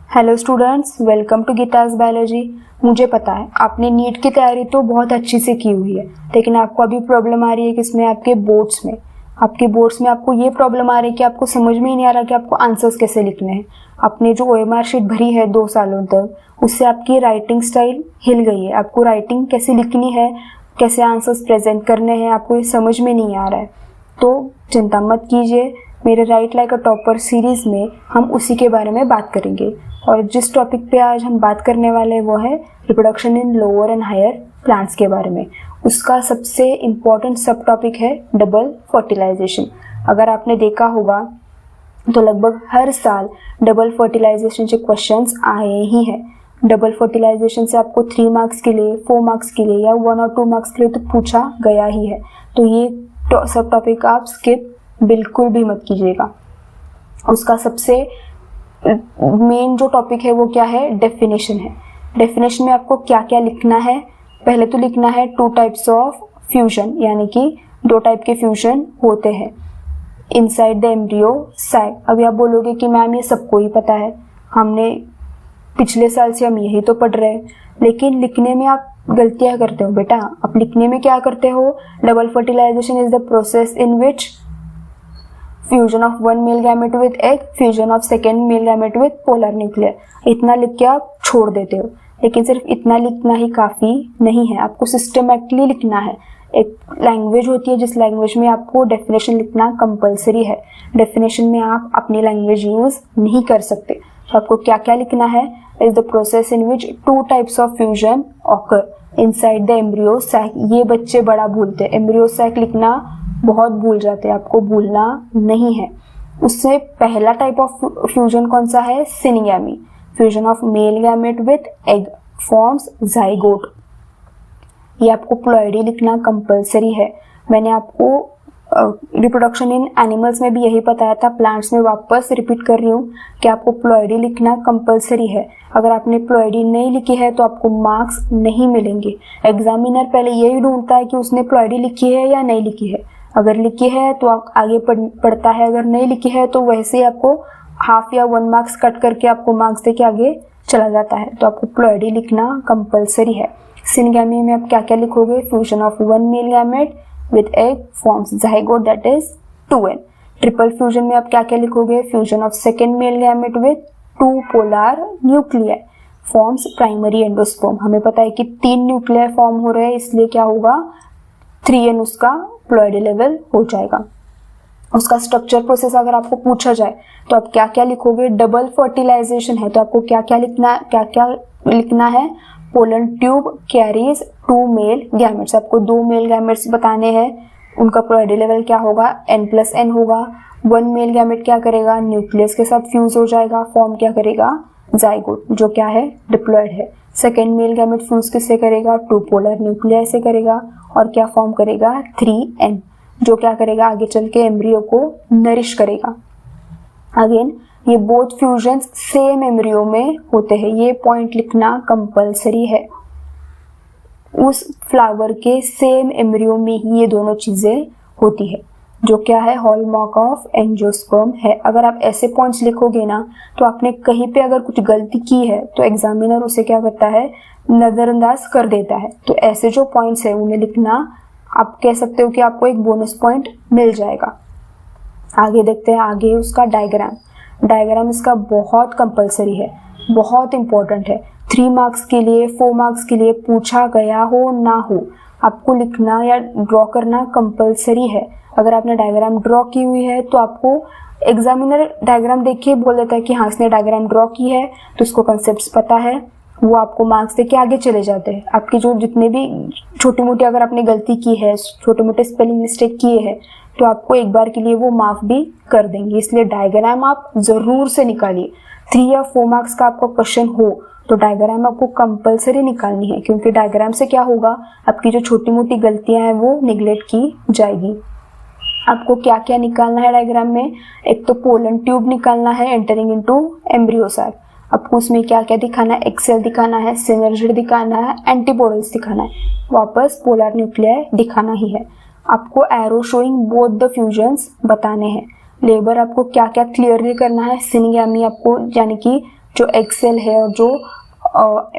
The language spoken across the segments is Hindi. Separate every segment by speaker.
Speaker 1: Hello students, welcome to Geeta's biology. मुझे पता है आपने नीट की तैयारी तो बहुत अच्छी से की हुई है, लेकिन आपको अभी प्रॉब्लम आ रही है किसमें? आपके बोर्ड्स में। आपके बोर्ड्स में आपको ये प्रॉब्लम आ रही है कि आपको समझ में ही नहीं आ रहा कि आपको आंसर्स कैसे लिखने हैं। आपने जो OMR शीट भरी है 2 सालों तक, उससे आपकी राइटिंग स्टाइल हिल गई है। आपको राइटिंग कैसे लिखनी है, कैसे आंसर्स प्रेजेंट करने हैं, आपको ये समझ में नहीं आ रहा है। तो चिंता मत कीजिए, मेरे right like a topper series में हम उसी के बारे में बात करेंगे। और जिस टॉपिक पे आज हम बात करने वाले हैं वो है reproduction in lower and higher plants के बारे में। उसका सबसे इम्पॉर्टेंट सब टॉपिक है डबल फर्टिलाइजेशन। अगर आपने देखा होगा तो लगभग हर साल डबल फर्टिलाइजेशन से क्वेश्चंस आए ही हैं। डबल फर्टिलाइजेशन से आपको 3 मार्क्स के लिए, 4 मार्क्स के लिए या 1 और 2 मार्क्स के लिए तो पूछा गया ही है। तो ये सब टॉपिक आप स्किप बिल्कुल भी मत कीजिएगा। उसका सबसे मेन जो टॉपिक है वो क्या है? डेफिनेशन है। डेफिनेशन में आपको क्या क्या लिखना है? पहले तो लिखना है 2 टाइप्स ऑफ फ्यूजन, यानी कि 2 टाइप के फ्यूजन होते हैं इनसाइड द एम्ब्रियो साइड। अभी आप बोलोगे कि मैम ये सबको ही पता है, हमने पिछले साल से हम यही तो पढ़ रहे हैं, लेकिन लिखने में आप गलतियां करते हो बेटा। आप लिखने में क्या करते हो? Double fertilization is the process in which fusion of 1 male gamete with egg, fusion of second male gamete with polar nuclear. इतना लिख के आप छोड़ देते हो, लेकिन सिर्फ इतना लिखना ही काफ़ी नहीं है, आपको सिस्टमैटिकली लिखना है। एक लैंग्वेज होती है जिस लैंग्वेज में आपको डेफिनेशन लिखना कंपलसरी है। डेफिनेशन में आप अपनी लैंग्वेज यूज़ नहीं कर सकते। तो आपको क्या क्या लिखना है? Is the process in which 2 types of fusion occur inside the embryo sac. ये बच्चे बड़ा भूलते हैं, एम्ब्रियो सैक लिखना बहुत भूल जाते हैं, आपको भूलना नहीं है। उससे पहला टाइप ऑफ फ्यूजन कौन सा है? Syngamy, fusion of male gamete with egg forms zygote. ये आपको प्लॉइडी लिखना कंपलसरी है। मैंने आपको रिप्रोडक्शन इन एनिमल्स में भी यही बताया था, प्लांट्स में वापस रिपीट कर रही हूँ कि आपको प्लॉइडी लिखना कंपलसरी है। अगर आपने प्लॉइडी नहीं लिखी है तो आपको मार्क्स नहीं मिलेंगे। एग्जामिनर पहले यही ढूंढता है कि उसने प्लॉइडी लिखी है या नहीं लिखी है। अगर लिखी है तो आप आगे पढ़ता है, अगर नहीं लिखी है तो वैसे ही आपको हाफ या 1 मार्क्स कट करके आपको मार्क्स दे के आगे चला जाता है। तो आपको प्लॉइडी लिखना कंपलसरी है। सिनगैमी में आप क्या क्या लिखोगे? Fusion of 1 male gamete with egg forms zygote, that is 2n। Triple fusion में आप क्या क्या लिखोगे? Fusion of second male gamete with 2 polar nuclear forms primary endosperm. हमें पता है कि 3 न्यूक्लियर फॉर्म हो रहे हैं, इसलिए क्या होगा? 3n उसका प्लॉइडी लेवल हो जाएगा। उसका स्ट्रक्चर प्रोसेस अगर आपको पूछा जाए तो आप क्या क्या लिखोगे? डबल फर्टिलाइजेशन है तो आपको क्या क्या लिखना है? Pollen tube carries 2 male gametes. आपको 2 मेल गैमेट्स बताने हैं, उनका प्लॉइडी लेवल क्या होगा? n+n होगा। 1 मेल गैमेट क्या करेगा? न्यूक्लियस के साथ फ्यूज हो जाएगा, फॉर्म क्या करेगा? जाइगोट, जो क्या है? डिप्लॉयड है। सेकेंड मेल गैमेट फ्यूज किससे करेगा? 2 पोलर न्यूक्लियर से करेगा और क्या फॉर्म करेगा? 3n, जो क्या करेगा? आगे चल के एम्ब्रियो को नरिश करेगा। अगेन ये बोथ फ्यूजन्स सेम एम्ब्रियो में होते हैं, ये पॉइंट लिखना कंपलसरी है। उस फ्लावर के सेम एम्ब्रियो में ही ये दोनों चीजें होती है, जो क्या है? हॉलमार्क ऑफ एंजियोस्पर्म है। अगर आप ऐसे पॉइंट्स लिखोगे ना तो आपने कहीं पे अगर कुछ गलती की है तो एग्जामिनर उसे क्या करता है? नजरअंदाज कर देता है। तो ऐसे जो पॉइंट्स है उन्हें लिखना, आप कह सकते हो कि आपको एक बोनस पॉइंट मिल जाएगा। आगे देखते हैं, आगे उसका डायग्राम इसका बहुत कंपलसरी है, बहुत इंपॉर्टेंट है। 3 मार्क्स के लिए, 4 मार्क्स के लिए पूछा गया हो ना हो, आपको लिखना या ड्रॉ करना कंपलसरी है। अगर आपने डायग्राम ड्रॉ की हुई है तो आपको एग्जामिनर डायग्राम देख के बोल देता है कि हाँ इसने डायग्राम ड्रॉ की है तो इसको कंसेप्ट्स पता है, वो आपको मार्क्स दे के आगे चले जाते हैं। आपकी जो जितने भी छोटी मोटी अगर आपने गलती की है, छोटे मोटे स्पेलिंग मिस्टेक किए हैं, तो आपको एक बार के लिए वो माफ भी कर देंगे। इसलिए डायग्राम आप जरूर से निकालिए। 3 या 4 मार्क्स का आपका क्वेश्चन हो तो डायग्राम आपको कंपलसरी निकालनी है, क्योंकि डायग्राम से क्या होगा? आपकी जो छोटी मोटी गलतियां हैं वो निगलेक्ट की जाएगी। आपको क्या क्या निकालना है डायग्राम में? एक तो पोलन ट्यूब निकालना है एंटरिंग इनटू एम्ब्रियो साइड। आपको उसमें क्या क्या दिखाना है? एक्सेल दिखाना है, सिनर्जी दिखाना है, एंटीपोडल्स दिखाना है, वापस पोलर न्यूक्लियर दिखाना ही है। आपको arrow showing both the fusions बताने हैं। लेबर आपको क्या क्या क्लियरली करना है? सिनिगैमी आपको यानी कि जो एग सेल है और जो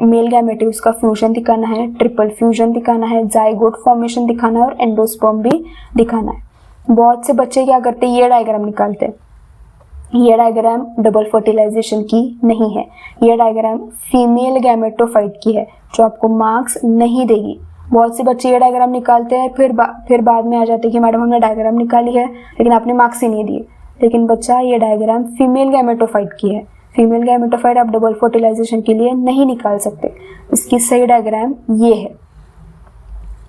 Speaker 1: मेल गैमेट है उसका फ्यूजन दिखाना है, ट्रिपल फ्यूजन दिखाना है, जाइगोट फॉर्मेशन दिखाना है और एंडोस्पर्म भी दिखाना है। बहुत से बच्चे क्या करते हैं, ये डायग्राम निकालते हैं। ये डायग्राम डबल फर्टिलाइजेशन की नहीं है, ये डायग्राम फीमेल गैमेटोफाइट की है जो आपको मार्क्स नहीं देगी। बहुत से बच्चे ये डायग्राम निकालते हैं, फिर बाद में आ जाते हैं कि मैडम हमने डायग्राम निकाली है लेकिन आपने मार्क्स ही नहीं दिए। लेकिन बच्चा ये डायग्राम फीमेल गैमेटोफाइट की है। फीमेल गैमेटोफाइट आप डबल फर्टिलाइजेशन के लिए नहीं निकाल सकते। इसकी सही डायग्राम ये है।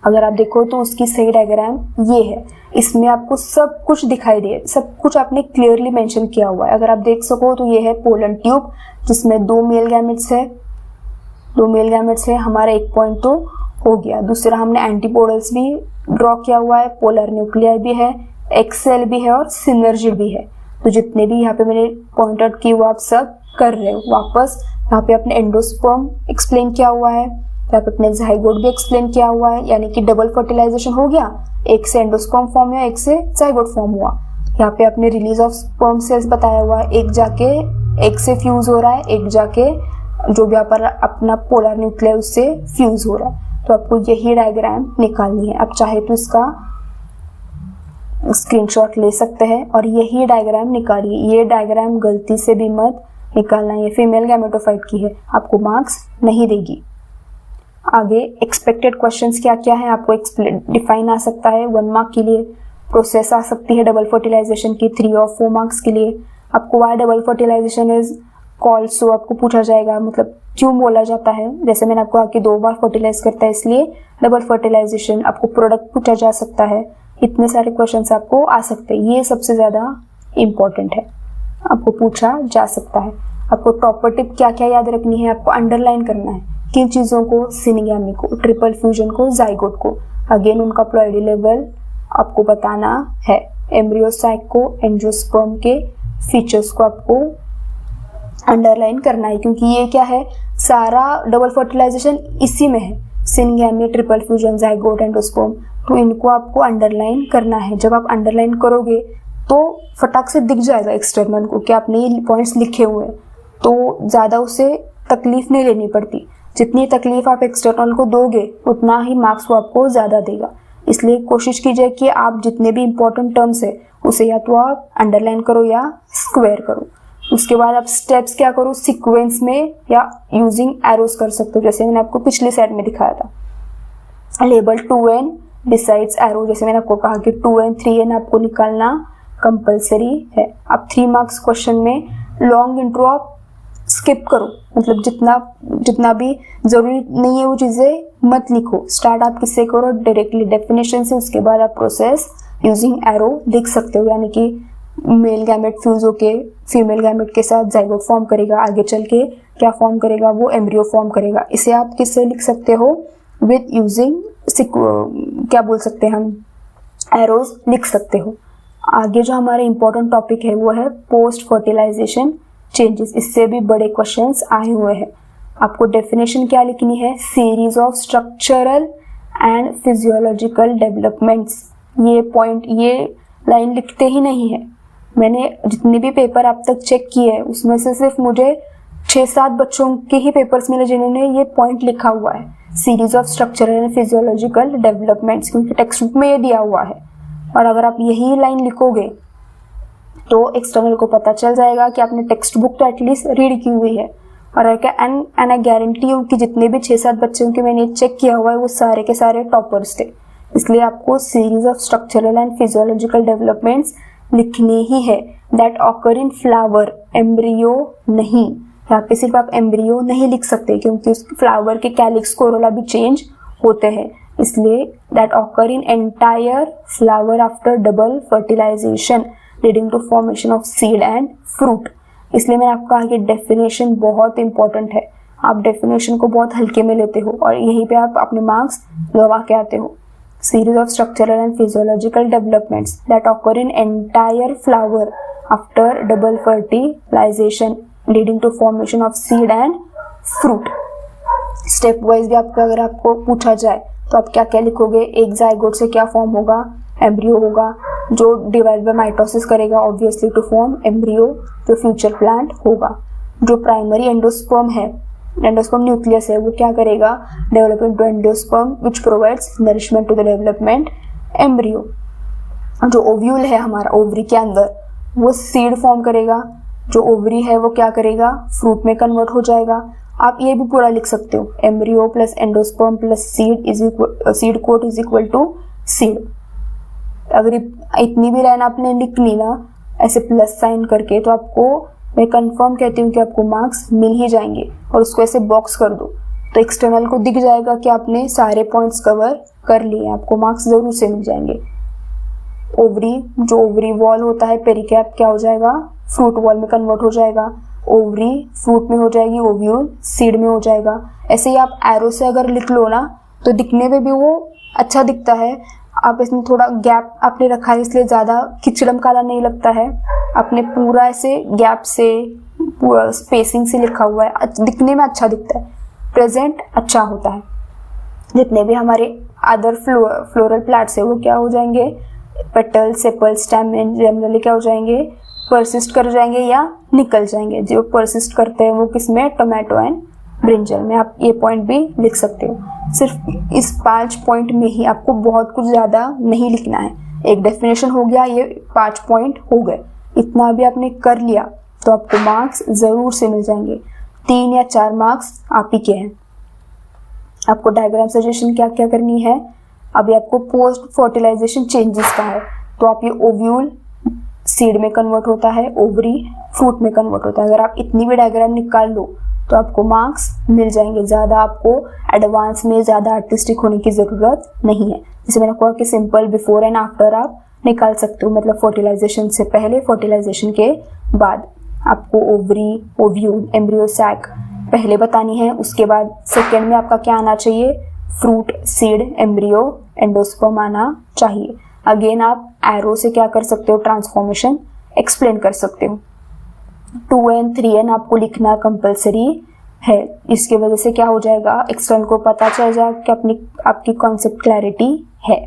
Speaker 1: अगर आप देखो तो उसकी सही डायग्राम ये है। इसमें आपको सब कुछ दिखाई दे, सब कुछ आपने क्लियरली मेंशन किया हुआ है। अगर आप देख सको तो ये है पोलन ट्यूब जिसमें 2 मेल गैमेट्स है, 2 मेल गैमेट्स है। हमारा एक पॉइंट तो हो गया। दूसरा हमने एंटीपोडल्स भी ड्रॉ किया हुआ है, पोलर न्यूक्लियर भी है, एक्सेल भी है और सिनर्जिड भी है। तो जितने भी यहाँ पे मैंने पॉइंट आउट किए वो आप सब कर रहे हो। वापस यहाँ पे अपने एंडोस्पर्म एक्सप्लेन किया हुआ है, यहाँ पे अपने जाइगोट भी एक्सप्लेन किया हुआ है, यानी कि डबल फर्टिलाइजेशन हो गया, एक से एंडोस्पर्म फॉर्म हुआ, एक से जाइगोट फॉर्म हुआ। यहाँ पे अपने रिलीज ऑफ स्पर्म सेल्स बताया हुआ है, एक जाके एक से फ्यूज हो रहा है, एक जाके जो भी आप अपना पोलर न्यूक्लियर उससे फ्यूज हो रहा है। तो आपको यही डायग्राम निकालनी है। आप चाहे तो इसका स्क्रीनशॉट ले सकते हैं और यही डायग्राम निकालिए। ये डायग्राम गलती से भी मत निकालना, ये फीमेल गैमेटोफाइट की है, आपको मार्क्स नहीं देगी। आगे एक्सपेक्टेड क्वेश्चंस क्या क्या है आपको डिफाइन आ सकता है 1 मार्क के लिए, प्रोसेस आ सकती है डबल फर्टिलाइजेशन की 3 और 4 मार्क्स के लिए। आपको why double fertilization is called so आपको पूछा जाएगा, मतलब क्यों बोला जाता है। जैसे मैंने आपको कहा कि 2 बार फर्टिलाइज करता है इसलिए डबल फर्टिलाइजेशन। आपको प्रोडक्ट पूछा जा सकता है। इतने सारे क्वेश्चंस आपको आ सकते हैं, ये सबसे ज़्यादा इम्पोर्टेंट है, आपको पूछा जा सकता है। आपको प्रॉपर टिप क्या क्या याद रखनी है, आपको अंडरलाइन करना है किन चीज़ों को, सिनिगैमी को, ट्रिपल फ्यूजन को, जाइगोट को। अगेन उनका प्लॉइडी लेवल आपको बताना है, एम्ब्रियोसाइक को, एंजियोस्पर्म के फीचर्स को आपको अंडरलाइन करना है, क्योंकि ये क्या है, सारा डबल फर्टिलाइजेशन इसी में है, सिनिगैमी, ट्रिपल फ्यूजन, जाइगोट, एंडोस्पर्म। तो इनको आपको अंडरलाइन करना है। जब आप अंडरलाइन करोगे तो फटाक से दिख जाएगा एक्सटर्नल को कि आपने ये पॉइंट्स लिखे हुए हैं, तो ज़्यादा उसे तकलीफ नहीं लेनी पड़ती। जितनी तकलीफ आप एक्सटर्नल को दोगे उतना ही मार्क्स वो आपको ज़्यादा देगा। इसलिए कोशिश कीजिए कि आप जितने भी इंपॉर्टेंट टर्म्स है उसे या तो आप अंडरलाइन करो या स्क्वायर करो। उसके बाद आप स्टेप्स क्या करो, सीक्वेंस में या यूजिंग एरोस कर सकते हो, जैसे मैंने आपको पिछली साइड में दिखाया था। लेबल 2n डिसाइड्स एरो, जैसे मैंने आपको कहा कि 2n 3n आपको निकालना कंपलसरी है। आप 3 मार्क्स क्वेश्चन में लॉन्ग इंट्रो आप स्किप करो, मतलब जितना भी जरूरी नहीं है वो चीज़ें मत लिखो। स्टार्ट आप किससे करो, डायरेक्टली डेफिनेशन से, उसके बाद आप प्रोसेस यूजिंग एरो लिख सकते हो, यानी कि मेल गैमेट फ्यूज होके फीमेल गैमेट के साथ जाइगोट फॉर्म करेगा, आगे चल के क्या फॉर्म करेगा, वो एम्ब्रियो फॉर्म करेगा। इसे आप किससे लिख सकते हो, विद यूजिंग क्या बोल सकते हैं हम, एरोज लिख सकते हो। आगे जो हमारे इंपॉर्टेंट टॉपिक है वो है पोस्ट फर्टिलाइजेशन चेंजेस। इससे भी बड़े क्वेश्चंस आए हुए हैं। आपको डेफिनेशन क्या लिखनी है, series of structural and physiological developments. ये पॉइंट, ये लाइन लिखते ही नहीं है। मैंने जितने भी पेपर अब तक चेक किए हैं उसमें से सिर्फ मुझे 6-7 बच्चों के ही पेपर्स मिले जिन्होंने ये पॉइंट लिखा हुआ है, series of structural and physiological developments, क्योंकि टेक्स्ट बुक में ये दिया हुआ है। और अगर आप यही लाइन लिखोगे तो एक्सटर्नल को पता चल जाएगा कि आपने टेक्स्ट बुक तो एटलीस्ट रीड की हुई है। और आई गारंटी हूँ कि जितने भी 6-7 बच्चों के मैंने चेक किया हुआ है वो सारे के सारे टॉपर्स थे। इसलिए आपको series of structural and physiological developments लिखनी ही है, that occur in flower, embryo नहीं। यहाँ पे सिर्फ आप एम्ब्रियो नहीं लिख सकते क्योंकि उस फ्लावर के कैलिक्स कोरोला भी चेंज होते हैं। इसलिए that occur in entire flower after double fertilisation leading to formation of seed and fruit. इसलिए मैंने आपको कहा कि डेफिनेशन बहुत इंपॉर्टेंट है। आप डेफिनेशन को बहुत हल्के में लेते हो और यहीं पे आप अपने मार्क्स गवा के आते हो। Series of structural and physiological developments that occur in entire flower after double fertilisation leading to formation of seed and fruit. Step wise भी आपका अगर आपको पूछा जाए तो आप क्या क्या लिखोगे, एक जाइगोट से क्या फॉर्म होगा, एम्ब्रियो होगा जो डिवाइड बाय माइटोसिस करेगा ऑब्वियसली टू फॉर्म एम्ब्रियो जो फ्यूचर प्लांट होगा। जो प्राइमरी एंडोस्पर्म है, एंडोस्पर्म न्यूक्लियस है, वो क्या करेगा, develop into endosperm which provides nourishment to the development embryo. जो ओव्यूल है हमारा ओवरी के अंदर, वो सीड फॉर्म करेगा, जो ओवरी है वो क्या करेगा, फ्रूट में कन्वर्ट हो जाएगा। आप ये भी पूरा लिख सकते हो, embryo plus endosperm plus seed coat is equal to seed. अगर इतनी भी लाइन आपने लिख ली ना ऐसे प्लस साइन करके, तो आपको मैं कंफर्म कहती हूँ कि आपको मार्क्स मिल ही जाएंगे। और उसको ऐसे बॉक्स कर दो तो एक्सटर्नल को दिख जाएगा कि आपने सारे पॉइंट्स कवर कर लिए, आपको मार्क्स जरूर से मिल जाएंगे। ओवरी, जो ओवरी वॉल होता है पेरिकैप, क्या हो जाएगा, फ्रूट वॉल में कन्वर्ट हो जाएगा। ओवरी फ्रूट में हो जाएगी, ओव्यूल सीड में हो जाएगा। ऐसे ही आप एरो से अगर लिख लो ना तो दिखने में भी वो अच्छा दिखता है। आप इसमें थोड़ा गैप आपने रखा है इसलिए ज़्यादा खिचड़म काला नहीं लगता है। आपने पूरा ऐसे गैप से पूरा स्पेसिंग से लिखा हुआ है, दिखने में अच्छा दिखता है, प्रेजेंट अच्छा होता है। जितने भी हमारे अदर फ्लोरल प्लांट्स है वो क्या हो जाएंगे, पेटल, सेपल, स्टेम जनरली क्या हो जाएंगे, परसिस्ट कर जाएंगे या निकल जाएंगे। जो परसिस्ट करते हैं वो किसमें, टोमेटो एंड ब्रिंजल में। आप ये पॉइंट भी लिख सकते हो। सिर्फ इस 5 पॉइंट में ही आपको बहुत कुछ ज़्यादा नहीं लिखना है। एक डेफिनेशन हो गया, ये 5 पॉइंट हो गए, इतना भी आपने कर लिया तो आपको मार्क्स ज़रूर से मिल जाएंगे। 3 या 4 मार्क्स आप ही के हैं। आपको डायग्राम सजेशन क्या क्या करनी है, अभी आपको पोस्ट फर्टिलाइजेशन चेंजेस का है, तो आप ये ओव्यूल सीड में कन्वर्ट होता है, ओवरी फ्रूट में कन्वर्ट होता है। अगर आप इतनी भी डायग्राम निकाल लो तो आपको मार्क्स मिल जाएंगे। ज़्यादा आपको एडवांस में ज़्यादा आर्टिस्टिक होने की ज़रूरत नहीं है। जैसे मैंने कहा कि सिंपल बिफोर एंड आफ्टर आप निकाल सकते हो, मतलब फर्टिलाइजेशन से पहले, फर्टिलाइजेशन के बाद। आपको ओवरी, ओव्यूल, एम्ब्रियो सैक पहले बतानी है, उसके बाद सेकेंड में आपका क्या आना चाहिए, फ्रूट, सीड, एम्ब्रियो, एंडोस्पर्म आना चाहिए। अगेन आप एरो से क्या कर सकते हो, ट्रांसफॉर्मेशन एक्सप्लेन कर सकते हो। 2n 3n आपको लिखना कंपलसरी है। इसके वजह से क्या हो जाएगा, एक्सटर्नल को पता चल जाएगा कि आपकी कॉन्सेप्ट क्लैरिटी है।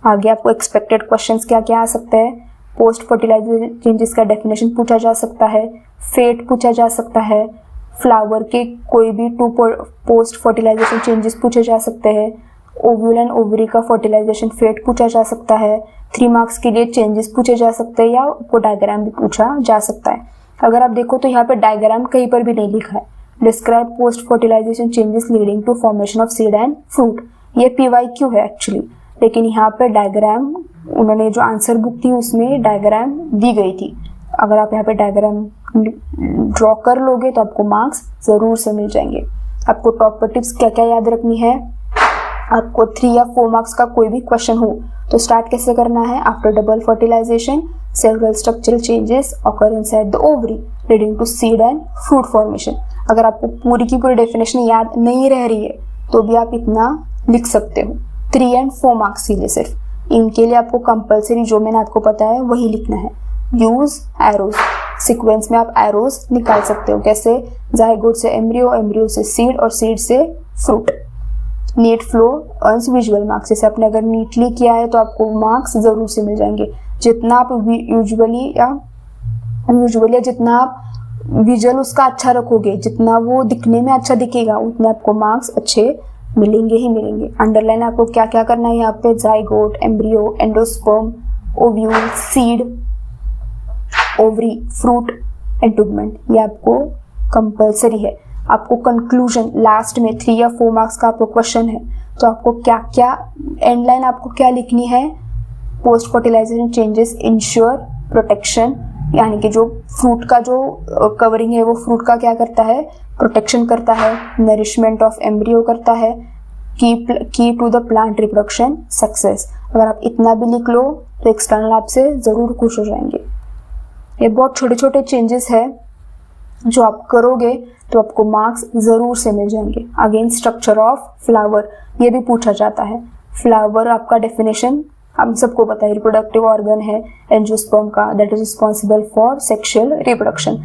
Speaker 1: आगे आपको एक्सपेक्टेड क्वेश्चंस क्या क्या आ सकते हैं, पोस्ट फर्टिलाइजेशन चेंजेस का डेफिनेशन पूछा जा सकता है, फेट पूछा जा सकता है, फ्लावर के कोई भी 2 पोस्ट फर्टिलाइजेशन चेंजेस पूछे जा सकते हैं, ओव्यूल एंड ओवरी का फर्टिलाइजेशन फेट पूछा जा सकता है, 3 मार्क्स के लिए चेंजेस पूछे जा सकते हैं, या आपको डायग्राम भी पूछा जा सकता है। अगर आप देखो तो यहाँ पे डायग्राम कहीं पर भी नहीं लिखा है, describe post fertilisation changes leading to formation of seed and fruit, ये PYQ है एक्चुअली, लेकिन यहाँ पे डायग्राम उन्होंने जो आंसर बुक थी उसमें डायग्राम दी गई थी। अगर आप यहाँ पे डायग्राम ड्रॉ कर लोगे तो आपको मार्क्स जरूर से मिल जाएंगे। आपको टॉप पर टिप्स क्या क्या याद रखनी है, आपको 3 या 4 मार्क्स का कोई भी क्वेश्चन हो तो स्टार्ट कैसे करना है, after double fertilisation several structural changes occur inside the ovary leading to seed and fruit formation. अगर आपको पूरी की पूरी डेफिनेशन याद नहीं रह रही है तो भी आप इतना लिख सकते हो। 3 and 4 मार्क्स के लिए सिर्फ इनके लिए आपको कंपलसरी जो मैंने आपको बताया वही लिखना है। यूज एरोज, सीक्वेंस में आप एरोज निकाल सकते हो, कैसे, जाइगोट से एम्ब्रियो, एम्ब्रियो से सीड और सीड से fruit. Neat flow earns visual marks, जैसे आपने अगर नीटली किया है तो आपको मार्क्स जरूर से मिल जाएंगे। जितना आप यूजुअली या जितना आप विजुअल उसका अच्छा रखोगे, जितना वो दिखने में अच्छा दिखेगा, उतने आपको मार्क्स अच्छे मिलेंगे ही मिलेंगे। अंडरलाइन आपको क्या क्या करना है यहाँ पे, zygote, embryo, endosperm, ovule, seed, ovary, fruit, integument, ये आपको कंपलसरी है। आपको कंक्लूजन लास्ट में 3 या 4 मार्क्स का आपको क्वेश्चन है तो आपको क्या क्या एंड लाइन आपको क्या लिखनी है, post fertilisation changes ensure protection, यानी कि जो फ्रूट का जो कवरिंग है वो फ्रूट का क्या करता है, प्रोटेक्शन करता है, नरिशमेंट ऑफ एम्ब्रियो करता है, key to the plant reproduction success. अगर आप इतना भी लिख लो तो एक्सटर्नल आपसे ज़रूर खुश हो जाएंगे। ये बहुत छोटे छोटे चेंजेस है जो आप करोगे तो आपको मार्क्स ज़रूर से मिल जाएंगे। अगेन स्ट्रक्चर ऑफ फ्लावर, ये भी पूछा जाता है। फ्लावर आपका डेफिनेशन हम सबको पता है, रिप्रोडक्टिव ऑर्गन है एंजियोस्पर्म का, that is responsible for sexual reproduction.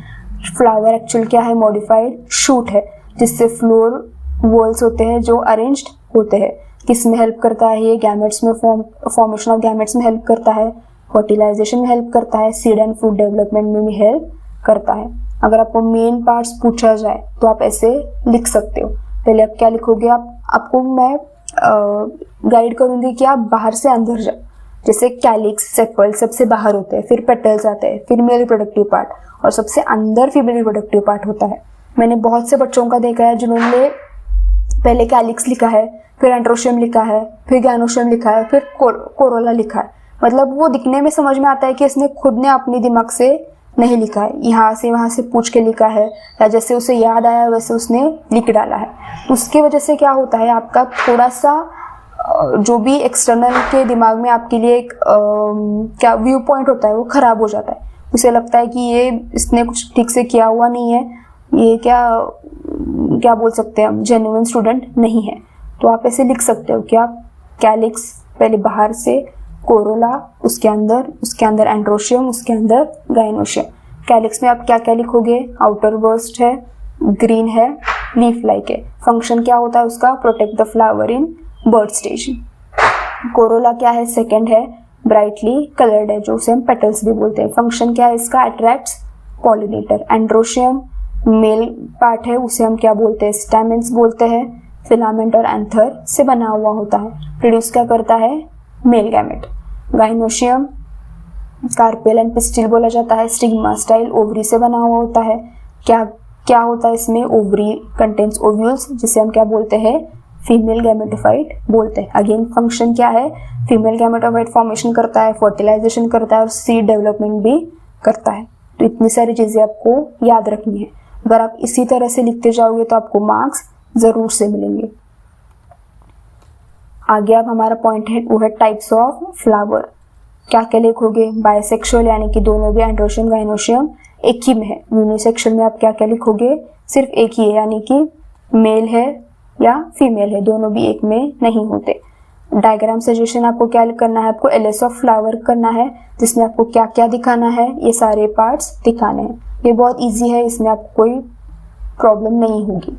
Speaker 1: Flower actual क्या है, मॉडिफाइड शूट है जिससे फ्लोर वॉल्स होते हैं जो अरेंज्ड होते हैं। किस में हेल्प करता है ये, गैमेट्स में फॉर्मेशन ऑफ गैमेट्स में हेल्प करता है, फर्टिलाइजेशन में हेल्प करता है, सीड एंड फ्रूट डेवलपमेंट में भी हेल्प करता है। अगर आपको मेन पार्ट्स पूछा जाए तो आप ऐसे लिख सकते हो। पहले आप क्या लिखोगे, आपको मैं गाइड करूंगी कि आप बाहर से अंदर जाओ। जैसे कैलिक्स, सेपल सबसे बाहर होते हैं, फिर पेटल्स आते हैं, फिर मेल रिप्रोडक्टिव पार्ट और सबसे अंदर फीमेल रिप्रोडक्टिव पार्ट होता है। मैंने बहुत से बच्चों का देखा है जिन्होंने पहले कैलिक्स लिखा है, फिर एंड्रोशियम लिखा है, फिर गैनोशियम लिखा है, फिर कोरोला लिखा है। मतलब वो दिखने में समझ में आता है कि इसने खुद ने अपने दिमाग से नहीं लिखा है, यहाँ से वहाँ से पूछ के लिखा है, या जैसे उसे याद आया वैसे उसने लिख डाला है। उसकी वजह से क्या होता है, आपका थोड़ा सा जो भी एक्सटर्नल के दिमाग में आपके लिए एक क्या व्यू पॉइंट होता है वो खराब हो जाता है। उसे लगता है कि ये इसने कुछ ठीक से किया हुआ नहीं है, ये क्या बोल सकते हैं हम, जेन्युइन स्टूडेंट नहीं है। तो आप ऐसे लिख सकते हो कि आप कैलिक्स पहले बाहर से, कोरोला उसके अंदर एंड्रोशियम, उसके अंदर गाइनोशियम। कैलिक्स में आप क्या क्या लिखोगे, आउटर बर्स्ट है, ग्रीन है, लीफ लाइक है। फंक्शन क्या होता है उसका, protect the flower in bud stage. Corolla क्या है, सेकंड है, ब्राइटली कलर्ड है, जो उसे हम पेटल्स भी बोलते हैं। फंक्शन क्या है इसका, attracts pollinator. Androecium male part है, उसे हम क्या बोलते हैं, स्टैमेंस बोलते हैं। फिलामेंट और एंथर से बना हुआ होता है। प्रोड्यूस क्या करता है, male gamete. Gynoecium carpel and pistil बोला जाता है। स्टिग्मा स्टाइल ओवरी से बना हुआ होता है। क्या होता है इसमें, ओवरी कंटेन्स ओव्यूल्स, जिसे हम क्या बोलते हैं, फीमेल गैमेटोफाइट बोलते हैं। अगेन फंक्शन क्या है, फीमेल गैमेटोफाइट फॉर्मेशन करता है, फर्टिलाइजेशन करता है और सीड डेवलपमेंट भी करता है। तो इतनी सारी चीजें आपको याद रखनी है। अगर आप इसी तरह से लिखते जाओगे तो आपको मार्क्स जरूर से मिलेंगे। आगे अब हमारा पॉइंट है वो है टाइप्स ऑफ फ्लावर। क्या क्या लिखोगे, बायसेक्सुअल यानी कि दोनों भी एंड्रोशियम गाइनोशियम एक ही में है। यूनिसेक्सुअल में आप क्या क्या लिखोगे, सिर्फ एक ही है, यानी कि मेल है या फीमेल है, दोनों भी एक में नहीं होते। डायग्राम सजेशन आपको क्या करना है, आपको एलएस ऑफ फ्लावर करना है, जिसमें आपको क्या क्या दिखाना है, ये सारे पार्ट्स दिखाने हैं। ये बहुत इजी है, इसमें आपको कोई प्रॉब्लम नहीं होगी।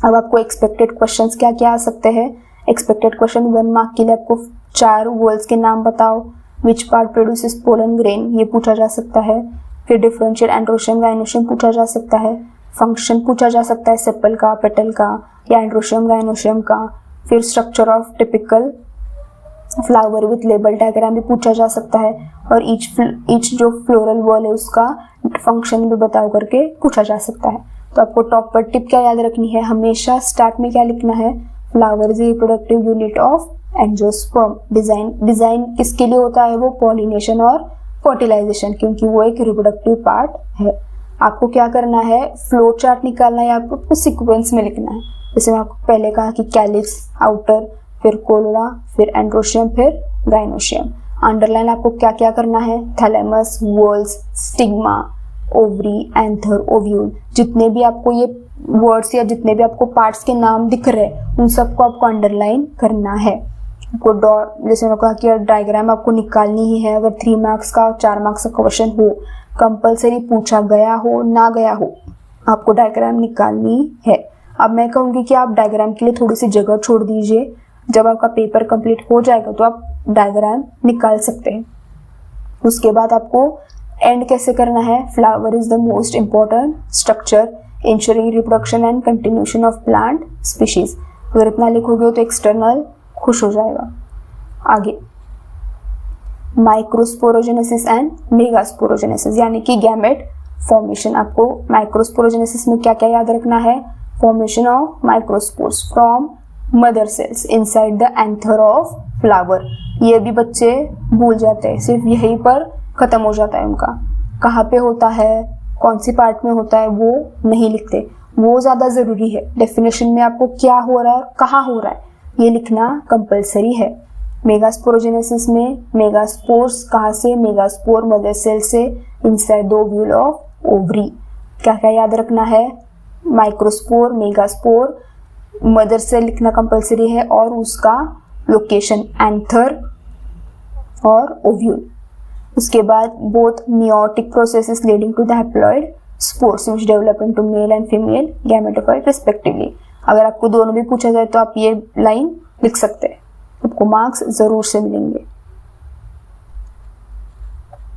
Speaker 1: अब आपको एक्सपेक्टेड क्वेश्चंस क्या क्या आ सकते हैं। एक्सपेक्टेड क्वेश्चन 1 मार्क के लिए आपको 4 वर्ड्स के नाम बताओ। Which part produces pollen grain, ये पूछा जा सकता है। फिर डिफरेंशिएट एंड्रोशियम गाइनोशियम पूछा जा सकता है। फंक्शन पूछा जा सकता है सेपल का, पेटल का या एंड्रोशियम गाइनोशियम का। फिर structure of typical flower with label diagram भी पूछा जा सकता है। और ईच जो फ्लोरल वॉल है उसका फंक्शन भी बताओ करके पूछा जा सकता है। तो आपको टॉप पर टिप क्या याद रखनी है, हमेशा स्टार्ट में क्या लिखना है, flower is reproductive unit of angiosperm. Design किसके लिए होता है, वो पॉलिनेशन और फर्टिलाइजेशन, क्योंकि वो एक रिप्रोडक्टिव पार्ट है। आपको क्या करना है, फ्लो चार्ट निकालना है, आपको सीक्वेंस में लिखना है। जैसे मैं आपको पहले कहा कि कैलिक्स, आउटर, फिर कोरोला, फिर एंड्रोशियम, फिर गाइनोशियम। अंडरलाइन आपको क्या क्या करना है, thalamus, walls, stigma, ovary, anther, ovule. जितने भी आपको ये वर्ड्स या जितने भी आपको पार्ट्स के नाम दिख रहे हैं उन सबको आपको अंडरलाइन करना है। आपको जैसे मैंने कहा कि डायग्राम आपको निकालनी ही है। अगर 3 मार्क्स का और 4 मार्क्स का क्वेश्चन हो, कंपलसरी पूछा गया हो ना गया हो, आपको डायग्राम निकालनी है। अब मैं कहूँगी कि आप डायग्राम के लिए थोड़ी सी जगह छोड़ दीजिए। जब आपका पेपर कंप्लीट हो जाएगा तो आप डायग्राम निकाल सकते हैं। उसके बाद आपको एंड कैसे करना है, flower is the most important structure ensuring reproduction and continuation of plant species. अगर इतना लिखोगे तो एक्सटर्नल खुश हो जाएगा। आगे माइक्रोस्पोरोजेनेसिस एंड मेगास्पोरोजेनेसिस यानी कि गैमेट फॉर्मेशन। आपको माइक्रोस्पोरोजेनेसिस में क्या क्या याद रखना है, formation of microspores from mother cells inside the anther of flower. ये भी बच्चे भूल जाते हैं, सिर्फ यहीं पर खत्म हो जाता है उनका। कहाँ पे होता है, कौन सी पार्ट में होता है, वो नहीं लिखते, वो ज़्यादा ज़रूरी है। डेफिनेशन में आपको क्या हो रहा है, कहाँ हो रहा है, ये लिखना कंपलसरी है। मेगास्पोरोजेनेसिस में मेगास्पोर्स कहाँ से, मेगास्पोर मदर सेल से inside the ovule of ovary. क्या क्या याद रखना है, माइक्रोस्पोर, मेगास्पोर, मदर सेल लिखना कंपलसरी है और उसका लोकेशन एंथर और ओव्यूल। उसके बाद both meiotic processes leading to the haploid spores which develop into male and female gametophyte respectively. अगर आपको दोनों भी पूछा जाए तो आप ये लाइन लिख सकते हैं, आपको मार्क्स जरूर से मिलेंगे।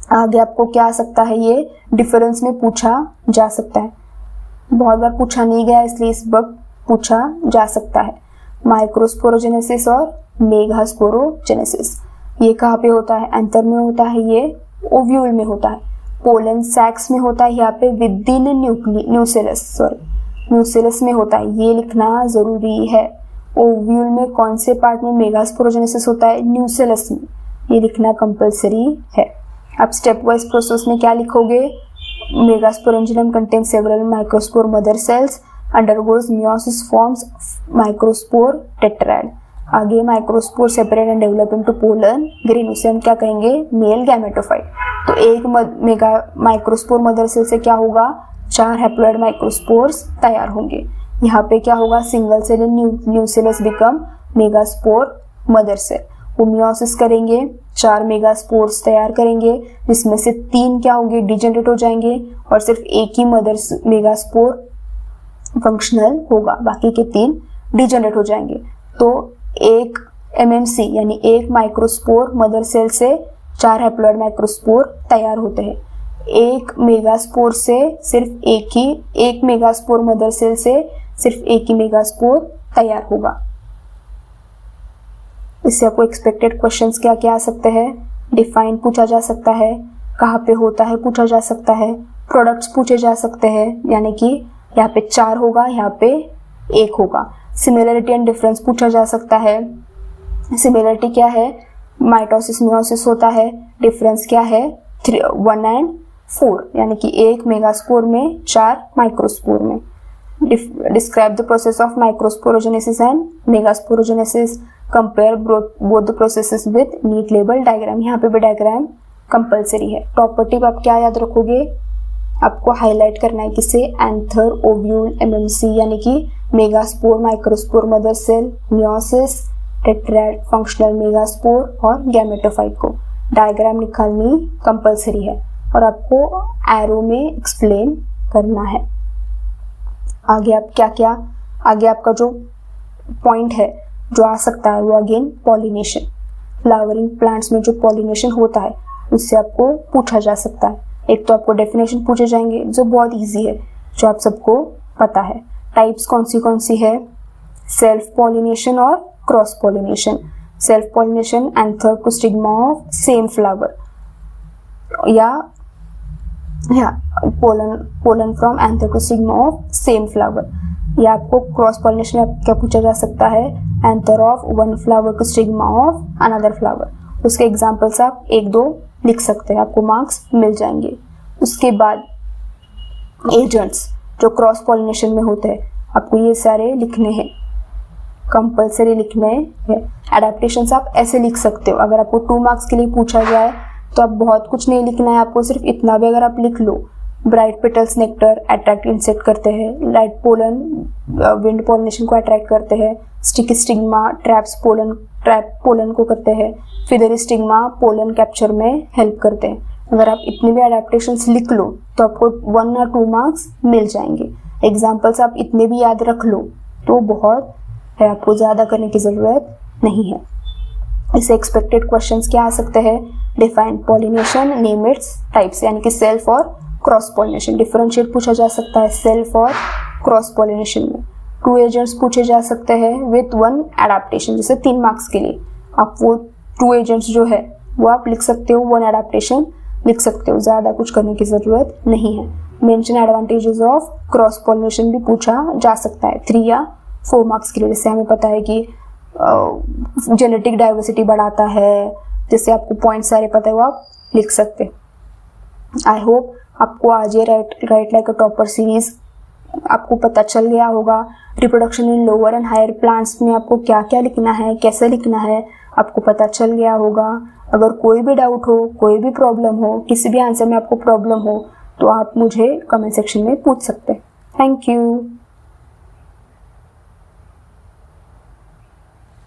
Speaker 1: आगे आपको क्या आ सकता है, ये डिफरेंस में पूछा जा सकता है, बहुत बार पूछा नहीं गया इसलिए इस वक्त पूछा जा सकता है। माइक्रोस्पोरोजेनेसिस और मेगास्पोरोजेनेसिस ये कहाँ पे होता है, एंथर में होता है, ये ओव्यूल में होता है, पोलन सैक्स में होता है, यहाँ पे विद इन न्यूसेलस में होता है, ये लिखना जरूरी है। ओव्यूल में कौन से पार्ट में मेगास्पोरोजेनेसिस होता है, न्यूसेलस में, ये लिखना कंपलसरी है। अब स्टेप वाइज प्रोसेस में क्या लिखोगे, megasporangium contain several microspore mother cells, undergoes meiosis forms microspore tetrad. आगे microspore separate and develop into pollen grain, उसे हम क्या कहेंगे, मेल गैमेटोफाइट। तो एक मेगा माइक्रोस्पोर मदर सेल से क्या होगा, 4 हैप्लॉइड माइक्रोस्पोर्स तैयार होंगे। यहाँ पे क्या होगा, single cell in nucellus become megaspore mother cell, वो मियोसिस करेंगे, 4 मेगास्पोर्स तैयार करेंगे, जिसमें से 3 क्या होंगे, डिजेनरेट हो जाएंगे और सिर्फ एक ही मदर मेगास्पोर फंक्शनल होगा, बाकी के 3 डिजेनरेट हो जाएंगे। तो एक MMC यानी एक माइक्रोस्पोर मदर सेल से 4 हैप्लॉइड माइक्रोस्पोर तैयार होते हैं। एक मेगास्पोर से सिर्फ एक मेगास्पोर मदर सेल से सिर्फ एक ही मेगास्पोर तैयार होगा। इससे आपको एक्सपेक्टेड क्वेश्चंस क्या क्या आ सकते हैं, डिफाइन पूछा जा सकता है, कहाँ पे होता है पूछा जा सकता है, प्रोडक्ट्स पूछे जा सकते हैं, यानी कि यहाँ पे 4 होगा, यहाँ पे 1 होगा। सिमिलरिटी एंड डिफरेंस पूछा जा सकता है। सिमिलरिटी क्या है, माइटोसिस मियोसिस होता है, डिफरेंस क्या है, 1 and 4, यानी कि 1 मेगास्पोर में 4 माइक्रोस्पोर में। Describe the process of microsporogenesis and megasporogenesis, compare both the processes with neat label diagram. यहाँ पे भी डायग्राम कंपलसरी है। टॉपर टिप आप क्या याद रखोगे, आपको हाईलाइट करना है किसे, एंथर, ओव्यूल, MMC यानी कि megaspore, microspore mother cell, meiosis, tetrad, functional megaspore और गैमेटोफाइट को डायग्राम निकालनी कंपलसरी है और आपको एरो में एक्सप्लेन करना है। आगे आप क्या आगे आपका जो पॉइंट है जो आ सकता है वो अगेन पॉलिनेशन, फ्लावरिंग प्लांट्स में जो पॉलिनेशन होता है उससे आपको पूछा जा सकता है। एक तो आपको डेफिनेशन पूछे जाएंगे जो बहुत इजी है, जो आप सबको पता है। टाइप्स कौन सी है, सेल्फ पॉलिनेशन और cross pollination. Self pollination anther to stigma of same flower, या pollen from anther to stigma of same flower. या आपको क्रॉस पॉलिनेशन में क्या पूछा जा सकता है, anther of one flower to stigma of another flower. उसके एग्जाम्पल्स आप 1-2 लिख सकते हैं, आपको मार्क्स मिल जाएंगे। उसके बाद एजेंट्स जो क्रॉस पॉलिनेशन में होते हैं, आपको ये सारे लिखने हैं, कंपलसरी लिखने हैं। एडेप्टेशंस आप ऐसे लिख सकते हो, अगर आपको 2 मार्क्स के लिए पूछा जाए तो आप बहुत कुछ नहीं लिखना है, आपको सिर्फ इतना भी अगर आप लिख लो, bright petals nectar attract insect करते हैं, लाइट पोलन विंड पॉलिनेशन को अट्रैक्ट करते हैं, स्टिकी स्टिग्मा ट्रैप पोलन को करते हैं, फिदरी स्टिग्मा पोलन कैप्चर में हेल्प करते हैं। अगर आप इतने भी अडेप्टेशंस लिख लो तो आपको 1 या 2 मार्क्स मिल जाएंगे। एग्जाम्पल्स आप इतने भी याद रख लो तो बहुत है, आपको ज़्यादा करने की ज़रूरत नहीं है। इससे एक्सपेक्टेड क्वेश्चंस क्या आ सकते हैं, define pollination, name its types, यानी कि सेल्फ और क्रॉस पॉलिनेशन। डिफरेंशिएट पूछा जा सकता है सेल्फ और क्रॉस पॉलिनेशन में। 2 एजेंट्स पूछे जा सकते हैं विथ 1 एडेप्टेशन, जैसे 3 मार्क्स के लिए आप वो 2 एजेंट्स जो है वो आप लिख सकते हो, 1 एडेप्टेशन लिख सकते हो, ज़्यादा कुछ करने की ज़रूरत नहीं है। Mention advantages of cross pollination भी पूछा जा सकता है 3 या 4 मार्क्स के लिए, जैसे हमें पता है कि जेनेटिक डाइवर्सिटी बढ़ाता है, जैसे आपको पॉइंट सारे पता है वो आप लिख सकते। आई होप आपको आज ये write like a topper series आपको पता चल गया होगा। Reproduction in lower and higher plants में आपको क्या क्या लिखना है, कैसे लिखना है, आपको पता चल गया होगा। अगर कोई भी डाउट हो, कोई भी प्रॉब्लम हो, किसी भी आंसर में आपको प्रॉब्लम हो तो आप मुझे कमेंट सेक्शन में पूछ सकते हैं। Thank you.